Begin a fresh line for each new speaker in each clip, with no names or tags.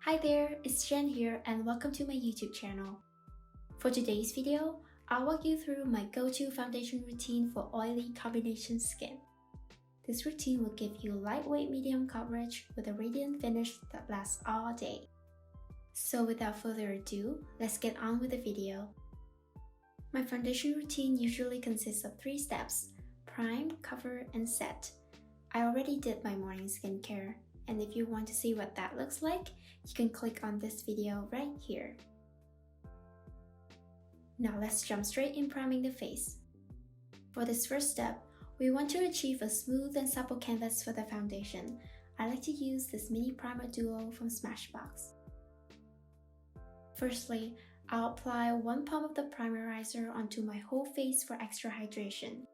Hi there, it's Jen here and welcome to my YouTube channel. For today's video, I'll walk you through my go-to foundation routine for oily combination skin. This routine will give you lightweight medium coverage with a radiant finish that lasts all day. So without further ado, let's get on with the video. My foundation routine usually consists of 3 steps: prime, cover, and set. I already did my morning skincare, and if you want to see what that looks like, you can click on this video right here. Now let's jump straight in priming the face. For this first step, we want to achieve a smooth and supple canvas for the foundation. I like to use this mini primer duo from Smashbox. Firstly, I'll apply 1 pump of the primerizer onto my whole face for extra hydration.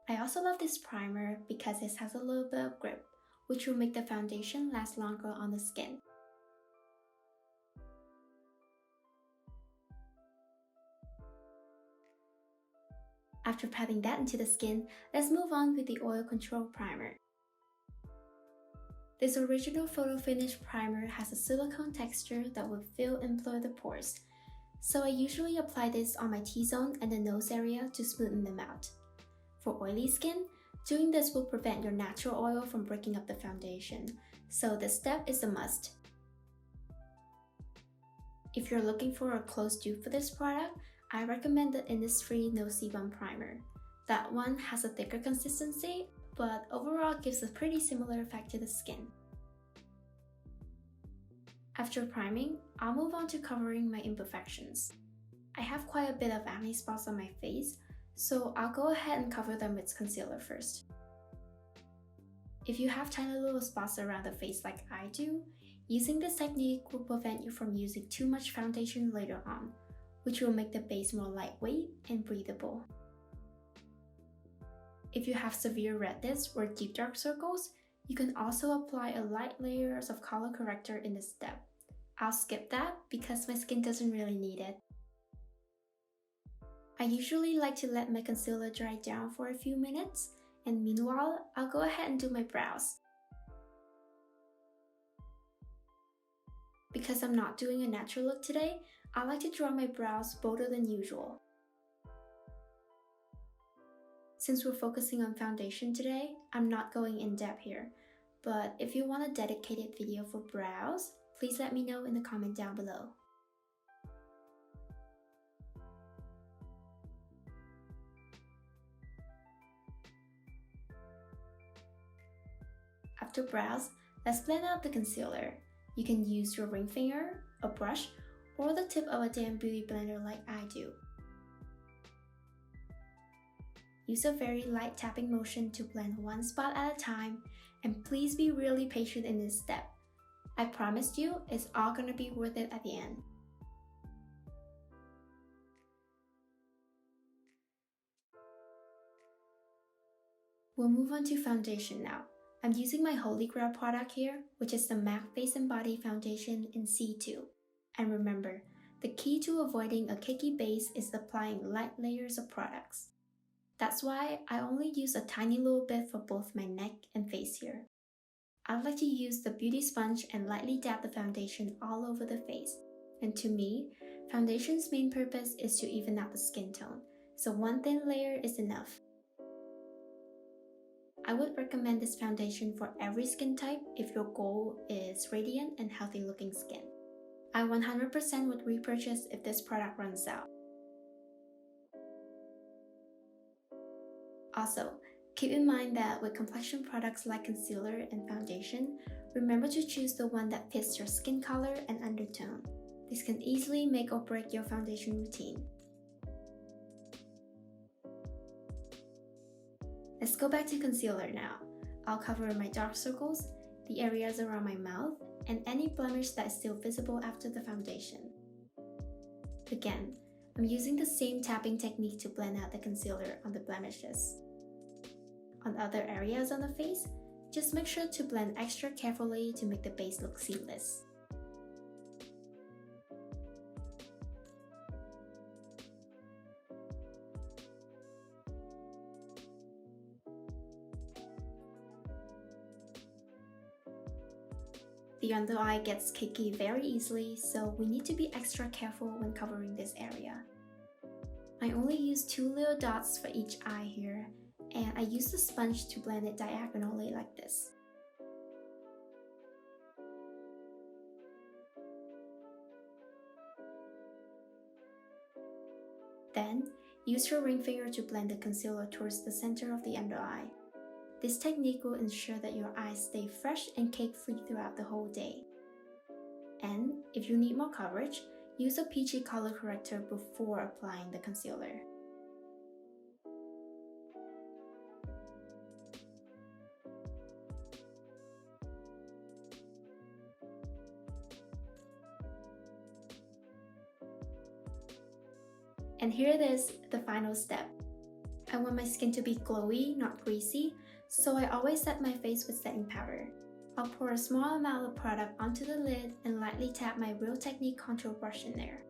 I also love this primer because it has a little bit of grip, which will make the foundation last longer on the skin. After patting that into the skin, let's move on with the oil control primer. This original photo finish primer has a silicone texture that will fill and blur the pores, so I usually apply this on my T-zone and the nose area to smoothen them out. For oily skin, doing this will prevent your natural oil from breaking up the foundation, so this step is a must. If you're looking for a close dupe for this product, I recommend the Innisfree No Sebum Primer. That one has a thicker consistency, but overall gives a pretty similar effect to the skin. After priming, I'll move on to covering my imperfections. I have quite a bit of acne spots on my face, so I'll go ahead and cover them with concealer first. If you have tiny little spots around the face like I do, using this technique will prevent you from using too much foundation later on, which will make the base more lightweight and breathable. If you have severe redness or deep dark circles, you can also apply a light layers of color corrector in this step. I'll skip that because my skin doesn't really need it. I usually like to let my concealer dry down for a few minutes, and meanwhile, I'll go ahead and do my brows. Because I'm not doing a natural look today, I like to draw my brows bolder than usual. Since we're focusing on foundation today, I'm not going in depth here, but if you want a dedicated video for brows, please let me know in the comment down below. After brows, let's blend out the concealer. You can use your ring finger, a brush, or the tip of a damn beauty blender like I do. Use a very light tapping motion to blend one spot at a time, and please be really patient in this step. I promised you, it's all gonna be worth it at the end. We'll move on to foundation now. I'm using my holy grail product here, which is the MAC Face and Body Foundation in C2. And remember, the key to avoiding a cakey base is applying light layers of products. That's why I only use a tiny little bit for both my neck and face here. I like to use the beauty sponge and lightly dab the foundation all over the face. And to me, foundation's main purpose is to even out the skin tone, so one thin layer is enough. I would recommend this foundation for every skin type if your goal is radiant and healthy looking skin. I 100% would repurchase if this product runs out. Also, keep in mind that with complexion products like concealer and foundation, remember to choose the one that fits your skin color and undertone. This can easily make or break your foundation routine. Let's go back to concealer now. I'll cover my dark circles, the areas around my mouth, and any blemish that is still visible after the foundation. Again, I'm using the same tapping technique to blend out the concealer on the blemishes. On other areas on the face, just make sure to blend extra carefully to make the base look seamless. The under eye gets cakey very easily, so we need to be extra careful when covering this area. I only use 2 little dots for each eye here, and I use the sponge to blend it diagonally like this. Then, use your ring finger to blend the concealer towards the center of the under eye. This technique will ensure that your eyes stay fresh and cake-free throughout the whole day. And if you need more coverage, use a peachy color corrector before applying the concealer. And here it is, the final step. I want my skin to be glowy, not greasy, so I always set my face with setting powder. I'll pour a small amount of product onto the lid and lightly tap my Real Technique contour brush in there.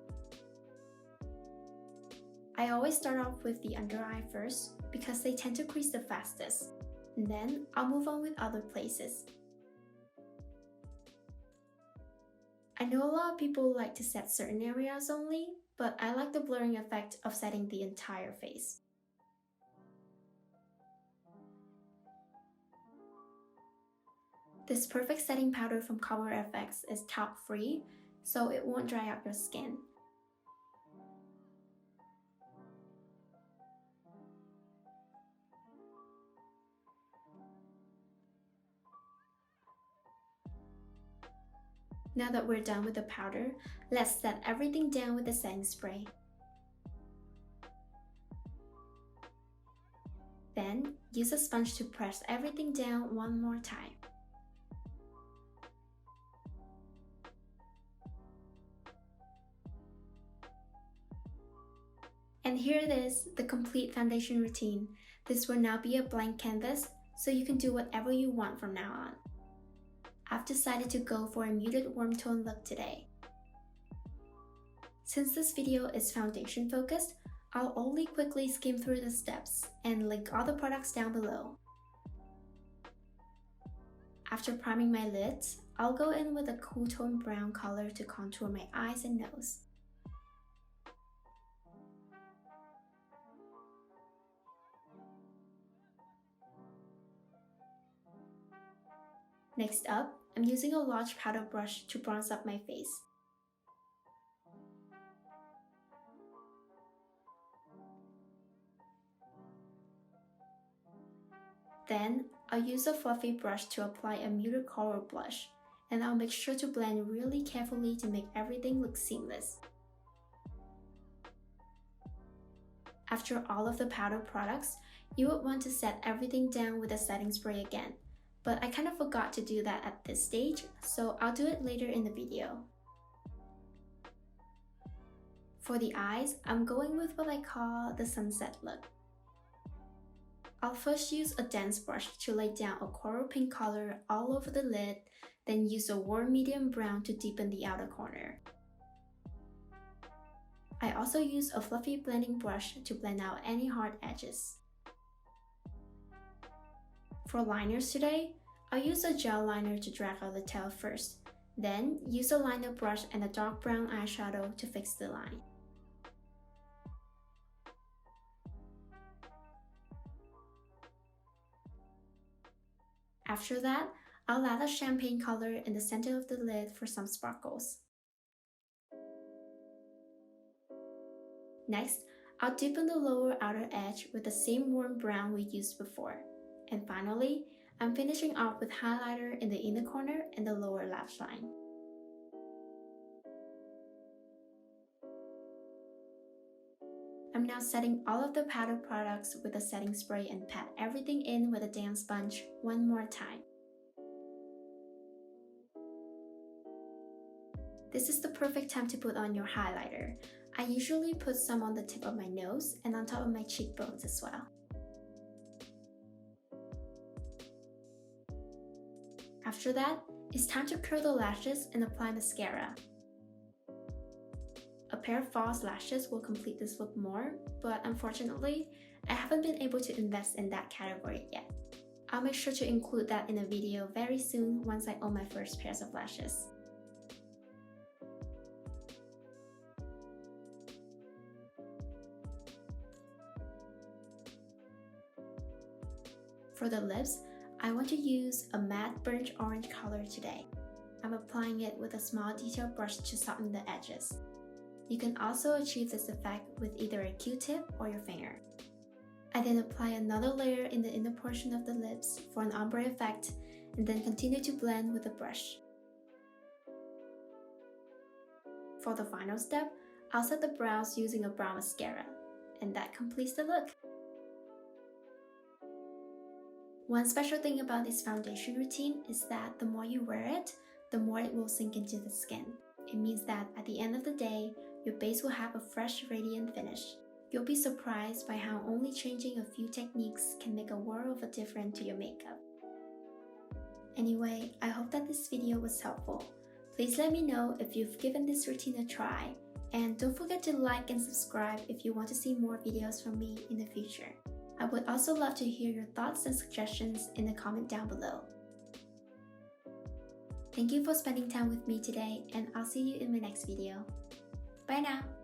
I always start off with the under eye first because they tend to crease the fastest, and then I'll move on with other places. I know a lot of people like to set certain areas only, but I like the blurring effect of setting the entire face. This perfect setting powder from Colourpop is talc free, so it won't dry out your skin. Now that we're done with the powder, let's set everything down with the setting spray. Then, use a sponge to press everything down one more time. And here it is, the complete foundation routine. This will now be a blank canvas, so you can do whatever you want from now on. I've decided to go for a muted warm tone look today. Since this video is foundation focused, I'll only quickly skim through the steps and link all the products down below. After priming my lids, I'll go in with a cool tone brown color to contour my eyes and nose. Next up, I'm using a large powder brush to bronze up my face. Then, I'll use a fluffy brush to apply a muted coral blush, and I'll make sure to blend really carefully to make everything look seamless. After all of the powder products, you would want to set everything down with a setting spray again. But I kind of forgot to do that at this stage, so I'll do it later in the video. For the eyes, I'm going with what I call the sunset look. I'll first use a dense brush to lay down a coral pink color all over the lid, then use a warm medium brown to deepen the outer corner. I also use a fluffy blending brush to blend out any hard edges. For liners today, I'll use a gel liner to drag out the tail first, then use a liner brush and a dark brown eyeshadow to fix the line. After that, I'll add a champagne color in the center of the lid for some sparkles. Next, I'll deepen the lower outer edge with the same warm brown we used before. And finally, I'm finishing off with highlighter in the inner corner and the lower lash line. I'm now setting all of the powder products with a setting spray and pat everything in with a damp sponge one more time. This is the perfect time to put on your highlighter. I usually put some on the tip of my nose and on top of my cheekbones as well. After that, it's time to curl the lashes and apply mascara. A pair of false lashes will complete this look more, but unfortunately, I haven't been able to invest in that category yet. I'll make sure to include that in a video very soon once I own my first pairs of lashes. For the lips, I want to use a matte burnt orange color today. I'm applying it with a small detail brush to soften the edges. You can also achieve this effect with either a Q-tip or your finger. I then apply another layer in the inner portion of the lips for an ombre effect, and then continue to blend with a brush. For the final step, I'll set the brows using a brow mascara, and that completes the look. One special thing about this foundation routine is that the more you wear it, the more it will sink into the skin. It means that at the end of the day, your base will have a fresh, radiant finish. You'll be surprised by how only changing a few techniques can make a world of a difference to your makeup. Anyway, I hope that this video was helpful. Please let me know if you've given this routine a try, and don't forget to like and subscribe if you want to see more videos from me in the future. I would also love to hear your thoughts and suggestions in the comment down below. Thank you for spending time with me today, and I'll see you in my next video. Bye now!